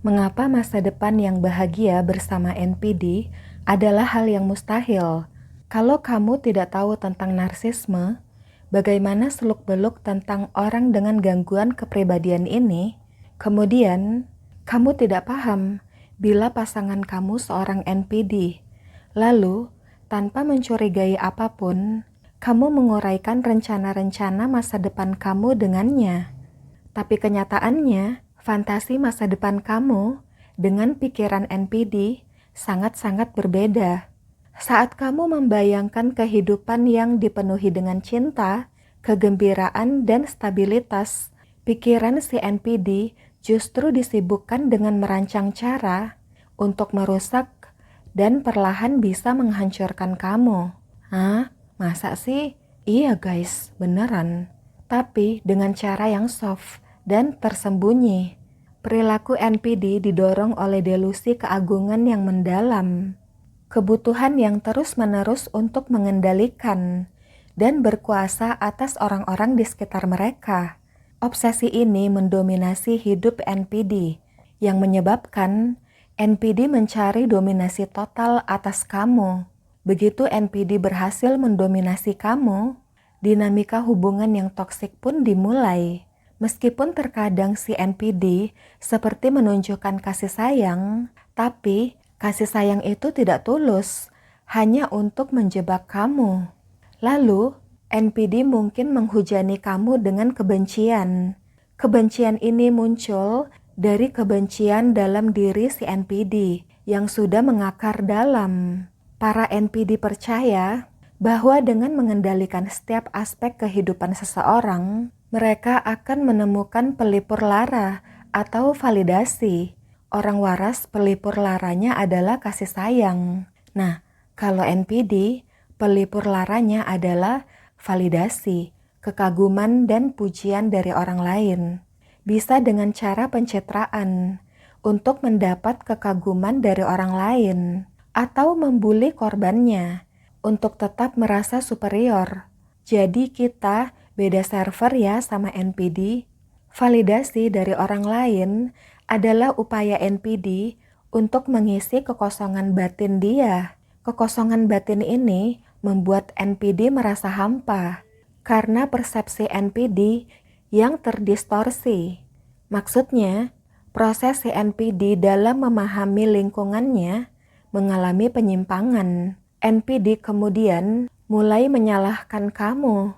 Mengapa masa depan yang bahagia bersama NPD adalah hal yang mustahil? Kalau kamu tidak tahu tentang narsisme, bagaimana seluk-beluk tentang orang dengan gangguan kepribadian ini, kemudian kamu tidak paham bila pasangan kamu seorang NPD, lalu tanpa mencurigai apapun, kamu menguraikan rencana-rencana masa depan kamu dengannya. Tapi kenyataannya, fantasi masa depan kamu dengan pikiran NPD sangat-sangat berbeda. Saat kamu membayangkan kehidupan yang dipenuhi dengan cinta, kegembiraan, dan stabilitas, pikiran si NPD justru disibukkan dengan merancang cara untuk merusak dan perlahan bisa menghancurkan kamu. Hah? Masa sih? Iya guys, beneran. Tapi dengan cara yang soft dan tersembunyi. Perilaku NPD didorong oleh delusi keagungan yang mendalam, kebutuhan yang terus-menerus untuk mengendalikan dan berkuasa atas orang-orang di sekitar mereka. Obsesi ini mendominasi hidup NPD, yang menyebabkan NPD mencari dominasi total atas kamu. Begitu NPD berhasil mendominasi kamu, dinamika hubungan yang toksik pun dimulai. Meskipun terkadang si NPD seperti menunjukkan kasih sayang, tapi kasih sayang itu tidak tulus, hanya untuk menjebak kamu. Lalu, NPD mungkin menghujani kamu dengan kebencian. Kebencian ini muncul dari kebencian dalam diri si NPD yang sudah mengakar dalam. Para NPD percaya bahwa dengan mengendalikan setiap aspek kehidupan seseorang, mereka akan menemukan pelipur lara atau validasi. Orang waras pelipur laranya adalah kasih sayang. Nah, kalau NPD, pelipur laranya adalah validasi, kekaguman, dan pujian dari orang lain. Bisa dengan cara pencitraan untuk mendapat kekaguman dari orang lain, atau membuli korbannya untuk tetap merasa superior. Jadi kita beda server ya sama NPD. Validasi dari orang lain adalah upaya NPD untuk mengisi kekosongan batin dia. Kekosongan batin ini membuat NPD merasa hampa karena persepsi NPD yang terdistorsi. Maksudnya, proses si NPD dalam memahami lingkungannya mengalami penyimpangan. NPD kemudian mulai menyalahkan kamu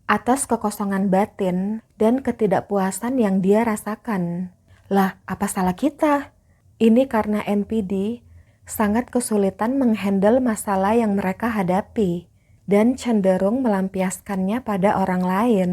atas kekosongan batin dan ketidakpuasan yang dia rasakan. Lah, apa salah kita? Ini karena NPD sangat kesulitan menghandle masalah yang mereka hadapi dan cenderung melampiaskannya pada orang lain.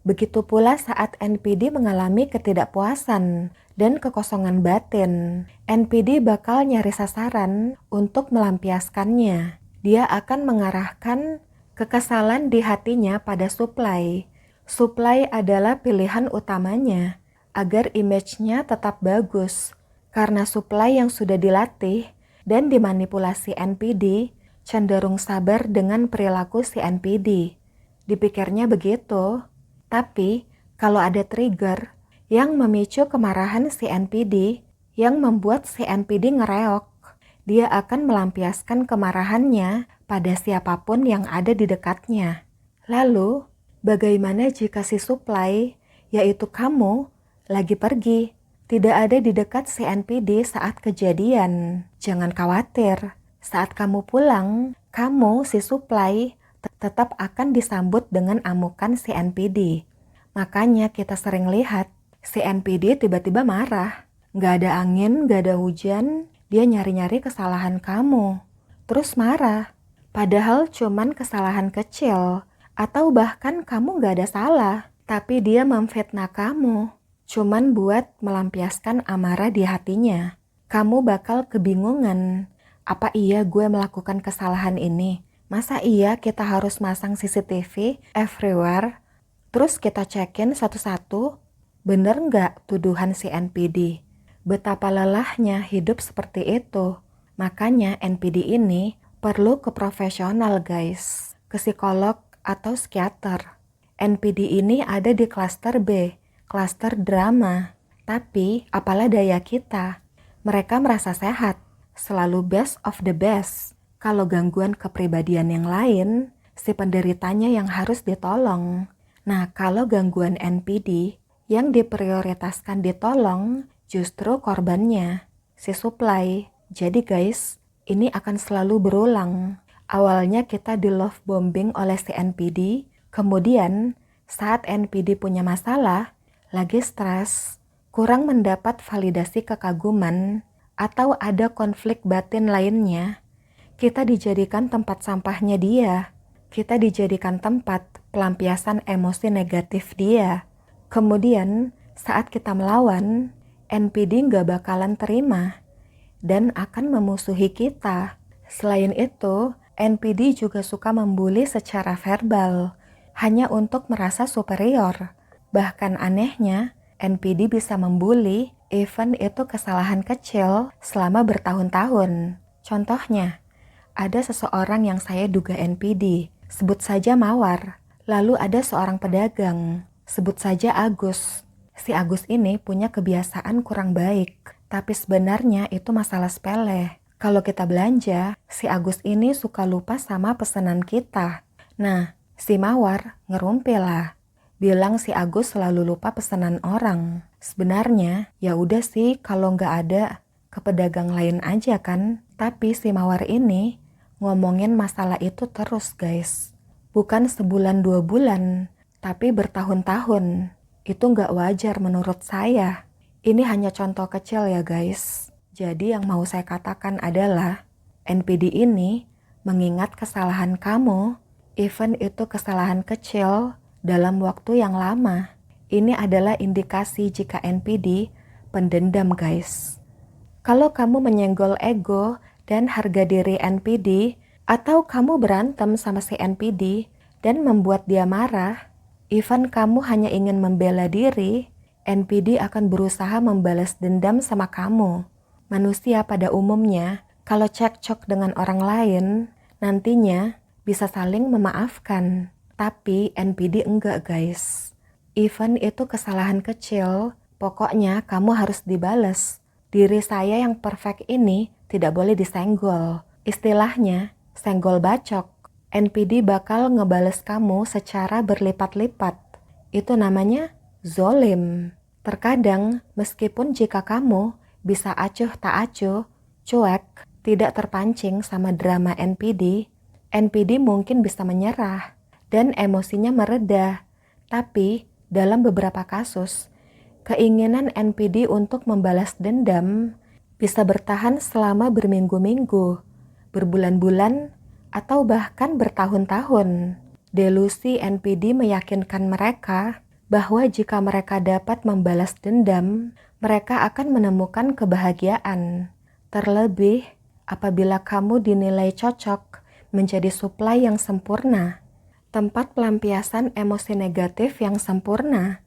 Begitu pula saat NPD mengalami ketidakpuasan dan kekosongan batin, NPD bakal nyari sasaran untuk melampiaskannya. Dia akan mengarahkan kekesalan di hatinya pada supply. Supply adalah pilihan utamanya agar image-nya tetap bagus. Karena supply yang sudah dilatih dan dimanipulasi NPD cenderung sabar dengan perilaku si NPD. Dipikirnya begitu. Tapi kalau ada trigger yang memicu kemarahan si NPD yang membuat si NPD ngereok, dia akan melampiaskan kemarahannya pada siapapun yang ada di dekatnya. Lalu, bagaimana jika si supply, yaitu kamu, lagi pergi, tidak ada di dekat si NPD saat kejadian? Jangan khawatir, saat kamu pulang, kamu si supply tetap akan disambut dengan amukan si NPD. Makanya kita sering lihat si NPD tiba-tiba marah. Gak ada angin, gak ada hujan, dia nyari-nyari kesalahan kamu. Terus marah. Padahal cuman kesalahan kecil. Atau bahkan kamu gak ada salah. Tapi dia memfitnah kamu. Cuman buat melampiaskan amarah di hatinya. Kamu bakal kebingungan. Apa iya gue melakukan kesalahan ini? Masa iya kita harus masang CCTV everywhere? Terus kita cekin satu-satu? Bener nggak tuduhan si NPD? Betapa lelahnya hidup seperti itu. Makanya NPD ini perlu ke profesional guys. Ke psikolog atau psikiater. NPD ini ada di klaster B, klaster drama. Tapi apalah daya kita, mereka merasa sehat, selalu best of the best. Kalau gangguan kepribadian yang lain, si penderitanya yang harus ditolong. Nah, kalau gangguan NPD, yang diprioritaskan ditolong justru korbannya, si supply. Jadi guys, ini akan selalu berulang. Awalnya kita di love bombing oleh si NPD, kemudian saat NPD punya masalah, lagi stres, kurang mendapat validasi kekaguman, atau ada konflik batin lainnya, kita dijadikan tempat sampahnya dia. Kita dijadikan tempat pelampiasan emosi negatif dia. Kemudian saat kita melawan, NPD nggak bakalan terima dan akan memusuhi kita. Selain itu, NPD juga suka membuli secara verbal, hanya untuk merasa superior. Bahkan anehnya, NPD bisa membuli even itu kesalahan kecil selama bertahun-tahun. Contohnya, ada seseorang yang saya duga NPD, sebut saja Mawar. Lalu ada seorang pedagang, sebut saja Agus. Si Agus ini punya kebiasaan kurang baik, tapi sebenarnya itu masalah sepele. Kalau kita belanja, si Agus ini suka lupa sama pesanan kita. Nah, si Mawar ngerumpil lah. Bilang si Agus selalu lupa pesanan orang. Sebenarnya, ya udah sih kalau nggak ada ke pedagang lain aja kan. Tapi si Mawar ini ngomongin masalah itu terus guys. Bukan sebulan 2 bulan, tapi bertahun-tahun. Itu nggak wajar menurut saya. Ini hanya contoh kecil ya guys. Jadi yang mau saya katakan adalah NPD ini mengingat kesalahan kamu, even itu kesalahan kecil dalam waktu yang lama. Ini adalah indikasi jika NPD pendendam guys. Kalau kamu menyenggol ego dan harga diri NPD, atau kamu berantem sama si NPD dan membuat dia marah, even kamu hanya ingin membela diri, NPD akan berusaha membalas dendam sama kamu. Manusia pada umumnya, kalau cekcok dengan orang lain, nantinya bisa saling memaafkan. Tapi NPD enggak guys. Even itu kesalahan kecil, pokoknya kamu harus dibalas. Diri saya yang perfect ini tidak boleh disenggol. Istilahnya, senggol bacok. NPD bakal ngebales kamu secara berlipat-lipat. Itu namanya zolim. Terkadang, meskipun jika kamu bisa acuh tak acuh, cuek, tidak terpancing sama drama NPD mungkin bisa menyerah dan emosinya mereda. Tapi, dalam beberapa kasus, keinginan NPD untuk membalas dendam bisa bertahan selama berminggu-minggu, berbulan-bulan, atau bahkan bertahun-tahun. Delusi NPD meyakinkan mereka bahwa jika mereka dapat membalas dendam, mereka akan menemukan kebahagiaan. Terlebih, apabila kamu dinilai cocok menjadi supply yang sempurna, tempat pelampiasan emosi negatif yang sempurna.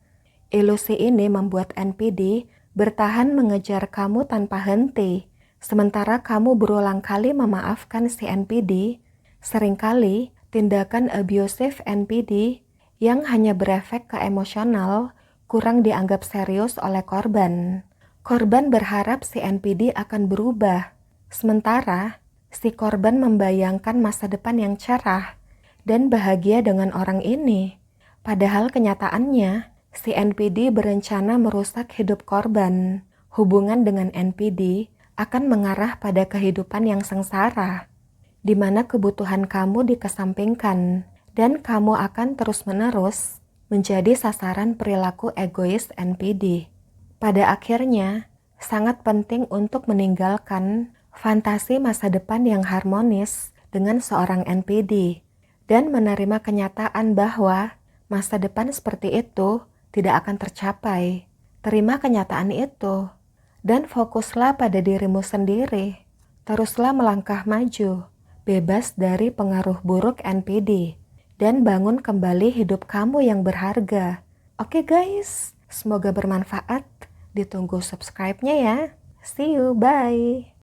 Ilusi ini membuat NPD bertahan mengejar kamu tanpa henti, sementara kamu berulang kali memaafkan si NPD. Seringkali, tindakan abusive NPD yang hanya berefek ke emosional kurang dianggap serius oleh korban. Korban berharap si NPD akan berubah, sementara si korban membayangkan masa depan yang cerah dan bahagia dengan orang ini. Padahal kenyataannya, si NPD berencana merusak hidup korban. Hubungan dengan NPD akan mengarah pada kehidupan yang sengsara, di mana kebutuhan kamu dikesampingkan dan kamu akan terus-menerus menjadi sasaran perilaku egois NPD. Pada akhirnya, sangat penting untuk meninggalkan fantasi masa depan yang harmonis dengan seorang NPD dan menerima kenyataan bahwa masa depan seperti itu tidak akan tercapai. Terima kenyataan itu dan fokuslah pada dirimu sendiri. Teruslah melangkah maju, bebas dari pengaruh buruk NPD, dan bangun kembali hidup kamu yang berharga. Oke guys, semoga bermanfaat. Ditunggu subscribe-nya ya. See you, bye.